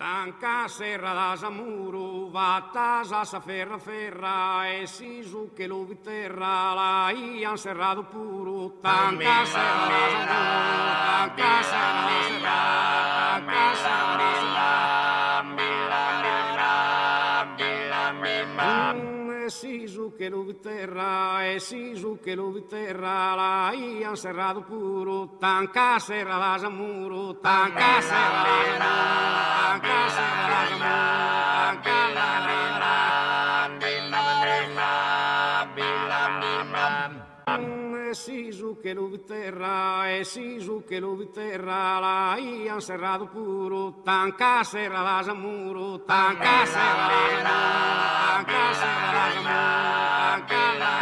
Tanca serra da Samuru, vattasa sa ferra ferra, e si su che lo viterra, la ian serrado puro. Tanca serra da Samuru, tanca serra da serra, tanca serra da serra. E si su che lo viterra, e si su che lo viterra, la ian serrado puro. Tanca serra da Samuru, tanca serra da Samuru. Sisu che lo viterra, e sisu che lo viterra, la ian serrado puro, tanca serra da Samuru, tanca serra da Samuru, tanca serra da Samuru, tanca la